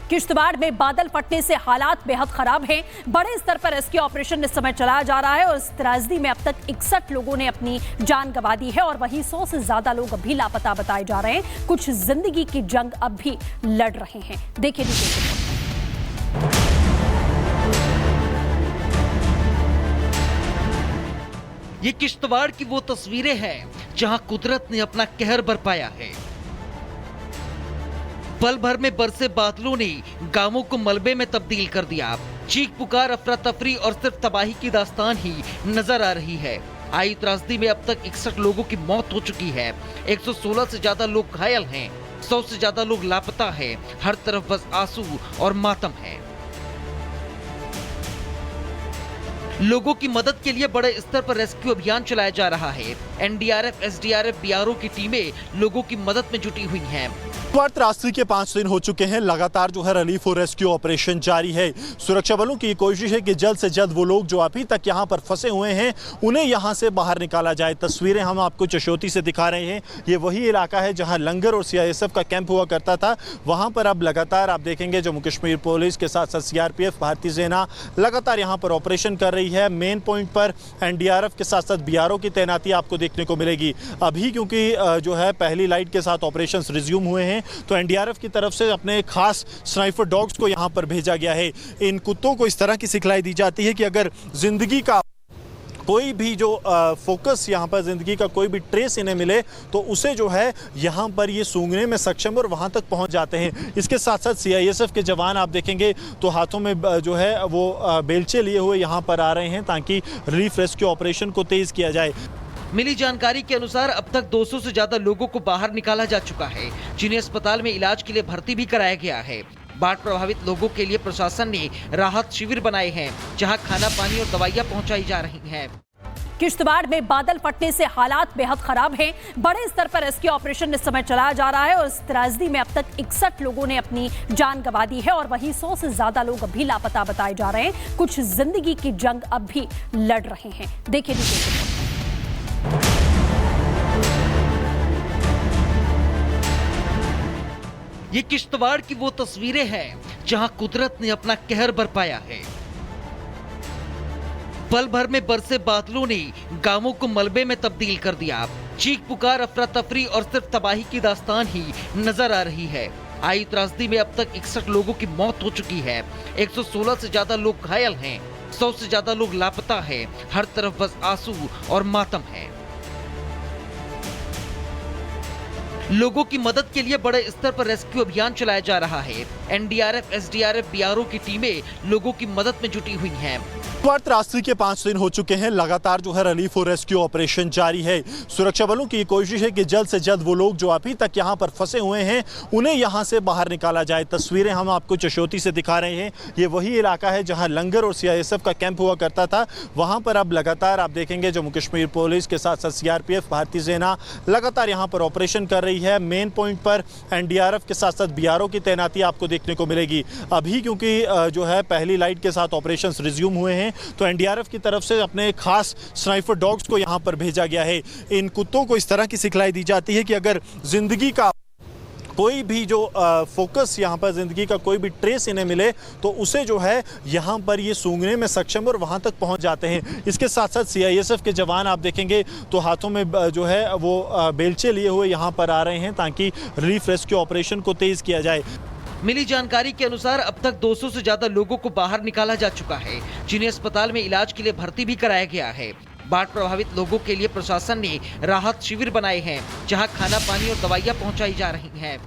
किश्तवाड़ में बादल फटने से हालात बेहद खराब हैं। बड़े स्तर पर रेस्क्यू ऑपरेशन इस समय चलाया जा रहा है और इस त्रासदी में अब तक 61 लोगों ने अपनी जान गंवा दी है और वहीं 100 से ज्यादा लोग अभी लापता बताए जा रहे हैं। कुछ जिंदगी की जंग अब भी लड़ रहे हैं। देखिए ये किश्तवाड़ की वो तस्वीरें हैं जहां कुदरत ने अपना कहर बरपाया है। पल भर में बरसे बादलों ने गांवों को मलबे में तब्दील कर दिया। चीख पुकार, अफरा तफरी और सिर्फ तबाही की दास्तान ही नजर आ रही है। आई त्रासदी में अब तक 61 लोगों की मौत हो चुकी है। 116 से ज्यादा लोग घायल हैं। 100 से ज्यादा लोग लापता हैं। हर तरफ बस आंसू और मातम है। लोगों की मदद के लिए बड़े स्तर पर रेस्क्यू अभियान चलाया जा रहा है। एनडीआरएफ, एसडीआरएफ, बीआरओ की टीमें लोगों की मदद में जुटी हुई हैं। त्रासदी के 5 दिन हो चुके हैं। लगातार जो है रिलीफ और रेस्क्यू ऑपरेशन जारी है। सुरक्षा बलों की कोशिश है कि जल्द से जल्द वो लोग जो अभी तक यहाँ पर फंसे हुए हैं उन्हें यहाँ से बाहर निकाला जाए। तस्वीरें हम आपको चशोती से दिखा रहे हैं। ये वही इलाका है जहाँ लंगर और सीआईएसएफ का कैंप हुआ करता था। वहाँ पर अब लगातार आप देखेंगे जम्मू कश्मीर पुलिस के साथ साथ सीआरपीएफ, भारतीय सेना लगातार यहाँ पर ऑपरेशन कर रही है। मेन पॉइंट पर एनडीआरएफ के साथ साथ बीआरओ की तैनाती आपको देखने को मिलेगी। अभी क्योंकि जो है पहली लाइट के साथ ऑपरेशन रिज्यूम हुए हैं तो एनडीआरएफ की तरफ से अपने खास स्नाइपर डॉग्स को यहां पर भेजा गया है। इन कुत्तों को इस तरह की सिखलाई दी जाती है कि अगर जिंदगी का कोई भी जो फोकस यहाँ पर जिंदगी का कोई भी ट्रेस इन्हें मिले तो उसे जो है यहाँ पर ये सूंघने में सक्षम और वहाँ तक पहुँच जाते हैं। इसके साथ साथ सीआईएसएफ के जवान आप देखेंगे तो हाथों में जो है वो बेलचे लिए हुए यहाँ पर आ रहे हैं ताकि रिलीफ रेस्क्यू ऑपरेशन को तेज किया जाए। मिली जानकारी के अनुसार अब तक 200 से ज्यादा लोगों को बाहर निकाला जा चुका है, जिन्हें अस्पताल में इलाज के लिए भर्ती भी कराया गया है। बाढ़ प्रभावित लोगों के लिए प्रशासन ने राहत शिविर बनाए हैं, जहां खाना, पानी और दवाइयां पहुंचाई जा रही हैं। किश्तवाड़ में बादल फटने से हालात बेहद खराब हैं। बड़े स्तर पर रेस्क्यू ऑपरेशन इस समय चलाया जा रहा है और इस त्रासदी में अब तक 61 लोगों ने अपनी जान गंवा दी है और वहीं 100 से ज्यादा लोग अभी लापता बताए जा रहे हैं। कुछ जिंदगी की जंग अब भी लड़ रहे हैं। देखिए ये किश्तवाड़ की वो तस्वीरें हैं जहां कुदरत ने अपना कहर बरपाया है। पल भर में बरसे बादलों ने गांवों को मलबे में तब्दील कर दिया। चीख पुकार, अफरा तफरी और सिर्फ तबाही की दास्तान ही नजर आ रही है। आई त्रासदी में अब तक 61 लोगों की मौत हो चुकी है। 116 से ज्यादा लोग घायल हैं। 100 से ज्यादा लोग लापता हैं। हर तरफ बस आंसू और मातम है। लोगों की मदद के लिए बड़े स्तर पर रेस्क्यू अभियान चलाया जा रहा है। एनडीआरएफ, एसडीआरएफ, बीआरओ की टीमें लोगों की मदद में जुटी हुई हैं। त्रासदी के 5 दिन हो चुके हैं। लगातार जो है रिलीफ और रेस्क्यू ऑपरेशन जारी है। सुरक्षा बलों की कोशिश है कि जल्द से जल्द वो लोग जो अभी तक यहाँ पर फंसे हुए हैं उन्हें यहाँ से बाहर निकाला जाए। तस्वीरें हम आपको चशोती से दिखा रहे हैं। ये वही इलाका है जहाँ लंगर और सीआईएसएफ का कैंप हुआ करता था। वहाँ पर अब लगातार आप देखेंगे जम्मू कश्मीर पुलिस के साथ साथ सीआरपीएफ, भारतीय सेना लगातार यहाँ पर ऑपरेशन कर रही है। मेन पॉइंट पर एनडीआरएफ के साथ साथ बीआरओ की तैनाती आपको देखने को मिलेगी। अभी क्योंकि जो है पहली लाइट के साथ ऑपरेशन रिज्यूम हुए हैं तो एनडीआरएफ की तरफ से अपने खास स्नाइपर डॉग्स को यहाँ पर भेजा गया है। इन कुत्तों को इस तरह की सिखलाई दी जाती है कि अगर जिंदगी का कोई भी जो फोकस यहाँ पर जिंदगी का कोई भी ट्रेस इन्हें मिले तो उसे जो है यहाँ पर ये सूंघने में सक्षम और वहाँ तक पहुँच जाते हैं। इसके साथ साथ सीआईएसएफ के जवान आप देखेंगे तो हाथों में जो है वो बेलचे लिए हुए यहाँ पर आ रहे हैं ताकि रिलीफ रेस्क्यू ऑपरेशन को तेज किया जाए। मिली जानकारी के अनुसार अब तक 200 से ज्यादा लोगों को बाहर निकाला जा चुका है, जिन्हें अस्पताल में इलाज के लिए भर्ती भी कराया गया है। बाढ़ प्रभावित लोगों के लिए प्रशासन ने राहत शिविर बनाए हैं, जहां खाना, पानी और दवाइयां पहुंचाई जा रही हैं।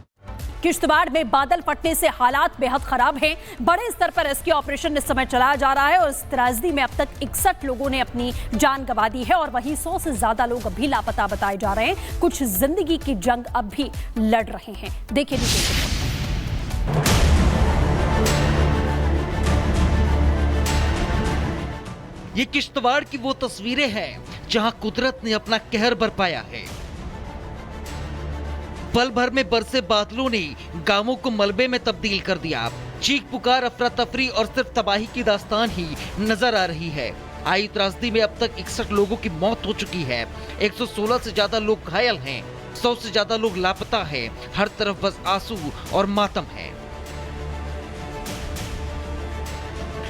किश्तवाड़ में बादल फटने से हालात बेहद खराब हैं। बड़े स्तर पर रेस्क्यू ऑपरेशन इस समय चलाया जा रहा है और इस त्रासदी में अब तक 61 लोगों ने अपनी जान गंवा दी है और वहीं 100 से ज्यादा लोग अभी लापता बताए जा रहे हैं। कुछ जिंदगी की जंग अब भी लड़ रहे हैं। देखिए ये किश्तवाड़ की वो तस्वीरें हैं जहां कुदरत ने अपना कहर बरपाया है। पल भर में बरसे बादलों ने गांवों को मलबे में तब्दील कर दिया। चीख पुकार, अफरा तफरी और सिर्फ तबाही की दास्तान ही नजर आ रही है। आई त्रासदी में अब तक 61 लोगों की मौत हो चुकी है। 116 से ज्यादा लोग घायल हैं। 100 से ज्यादा लोग लापता हैं। हर तरफ बस आंसू और मातम है।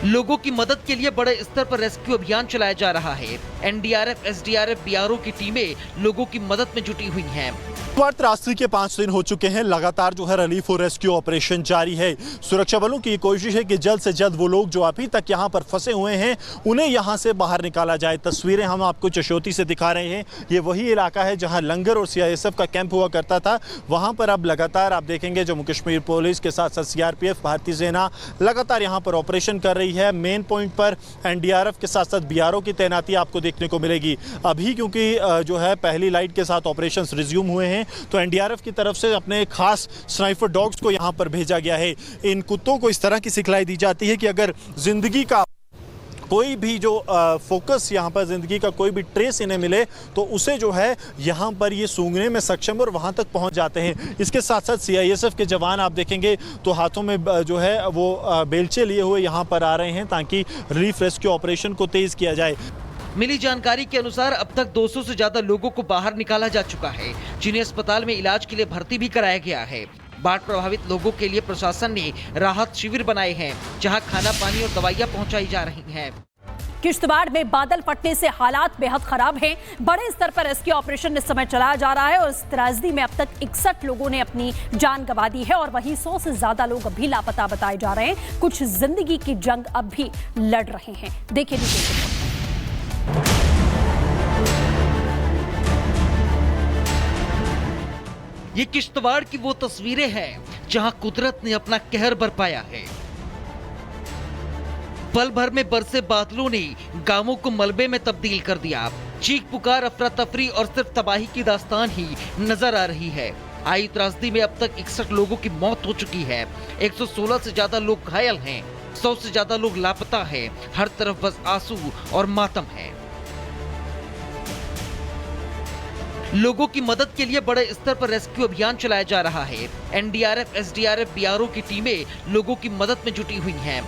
लोगों की मदद के लिए बड़े स्तर पर रेस्क्यू अभियान चलाया जा रहा है। एनडीआरएफ, एसडीआरएफ, बीआरओ की टीमें लोगों की मदद में जुटी हुई हैं। त्रासदी के 5 दिन हो चुके हैं, लगातार जो है रिलीफ और रेस्क्यू ऑपरेशन जारी है। सुरक्षा बलों की कोशिश है कि जल्द से जल्द वो लोग जो अभी तक यहाँ पर फंसे हुए हैं उन्हें यहाँ से बाहर निकाला जाए। तस्वीरें हम आपको चशोती से दिखा रहे हैं। ये वही इलाका है जहाँ लंगर और सीआईएसएफ का कैंप हुआ करता था। वहाँ पर अब लगातार आप देखेंगे जम्मू कश्मीर पुलिस के साथ साथ सीआरपीएफ, भारतीय सेना लगातार यहाँ पर ऑपरेशन कर रही है। मेन पॉइंट पर एनडीआरएफ के साथ साथ बीआरओ की तैनाती आपको देखने को मिलेगी। अभी क्योंकि जो है पहली लाइट के साथ ऑपरेशन रिज्यूम हुए हैं तो एनडीआरएफ की तरफ से अपने खास स्नाइपर डॉग्स को यहां पर भेजा गया है। इन कुत्तों को इस तरह की सिखलाई दी जाती है कि अगर जिंदगी का कोई भी जो फोकस यहाँ पर ज़िंदगी का कोई भी ट्रेस इन्हें मिले तो उसे जो है यहाँ पर ये सूंघने में सक्षम और वहाँ तक पहुँच जाते हैं। इसके साथ साथ सीआईएसएफ के जवान आप देखेंगे तो हाथों में जो है वो बेलचे लिए हुए यहाँ पर आ रहे हैं ताकि रिलीफ रेस्क्यू ऑपरेशन को तेज़ किया जाए। मिली जानकारी के अनुसार अब तक 200 से ज्यादा लोगों को बाहर निकाला जा चुका है, जिन्हें अस्पताल में इलाज के लिए भर्ती भी कराया गया है। बाढ़ प्रभावित लोगों के लिए प्रशासन ने राहत शिविर बनाए हैं, जहां खाना, पानी और दवाइयां पहुंचाई जा रही हैं। किश्तवाड़ में बादल फटने से हालात बेहद खराब हैं। बड़े स्तर पर रेस्क्यू ऑपरेशन इस समय चलाया जा रहा है और इस त्रासदी में अब तक 61 लोगों ने अपनी जान गंवा दी है और वहीं 100 से ज्यादा लोग अभी लापता बताए जा रहे हैं। कुछ जिंदगी की जंग अब भी लड़ रहे हैं। देखिए ये किश्तवाड़ की वो तस्वीरें हैं जहां कुदरत ने अपना कहर बरपाया है। पल भर में बरसे बादलों ने गांवों को मलबे में तब्दील कर दिया। चीख पुकार, अफरा तफरी और सिर्फ तबाही की दास्तान ही नजर आ रही है। आई त्रासदी में अब तक 61 लोगों की मौत हो चुकी है। 116 से ज्यादा लोग घायल हैं। 100 से ज्यादा लोग लापता हैं। हर तरफ बस आंसू और मातम है। लोगों की मदद के लिए बड़े स्तर पर रेस्क्यू अभियान चलाया जा रहा है। एनडीआरएफ, एसडीआरएफ, बीआरओ की टीमें लोगों की मदद में जुटी हुई हैं।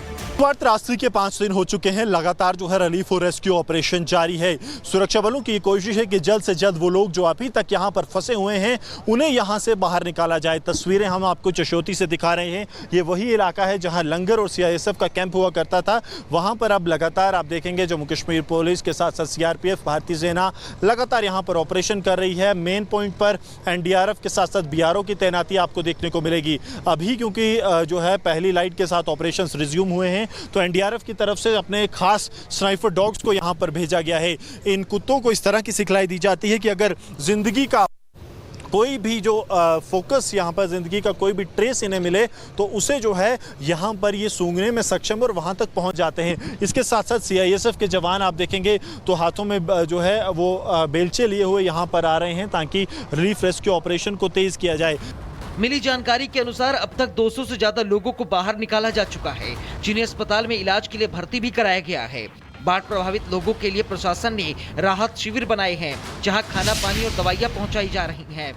त्रासदी के 5 दिन हो चुके हैं, लगातार जो है रिलीफ और रेस्क्यू ऑपरेशन जारी है। सुरक्षा बलों की कोशिश है कि जल्द से जल्द वो लोग जो अभी तक यहाँ पर फंसे हुए हैं उन्हें यहाँ से बाहर निकाला जाए। तस्वीरें हम आपको चशोती से दिखा रहे हैं। ये वही इलाका है जहाँ लंगर और सीआईएसएफ का कैंप हुआ करता था। वहाँ पर अब लगातार आप देखेंगे जम्मू कश्मीर पुलिस के साथ साथ सीआरपीएफ, भारतीय सेना लगातार यहाँ पर ऑपरेशन कर रही है। मेन पॉइंट पर एनडीआरएफ के साथ साथ बीआरओ की तैनाती आपको देखने को मिलेगी। अभी क्योंकि जो है पहली लाइट के साथ ऑपरेशन रिज्यूम हुए हैं तो एनडीआरएफ की तरफ से अपने खास स्नाइपर डॉग्स को यहाँ पर भेजा गया है। इन कुत्तों को इस तरह की सिखलाई दी जाती है कि अगर जिंदगी का कोई भी जो फोकस यहाँ पर ज़िंदगी का कोई भी ट्रेस इन्हें मिले तो उसे जो है यहाँ पर ये सूंघने में सक्षम और वहाँ तक पहुँच जाते हैं। इसके साथ साथ सीआईएसएफ के जवान आप देखेंगे तो हाथों में जो है वो बेलचे लिए हुए यहाँ पर आ रहे हैं ताकि रिलीफ रेस्क्यू ऑपरेशन को तेज़ किया जाए। मिली जानकारी के अनुसार अब तक 200 से ज्यादा लोगों को बाहर निकाला जा चुका है, जिन्हें अस्पताल में इलाज के लिए भर्ती भी कराया गया है। बाढ़ प्रभावित लोगों के लिए प्रशासन ने राहत शिविर बनाए हैं, जहां खाना, पानी और दवाइयां पहुंचाई जा रही हैं।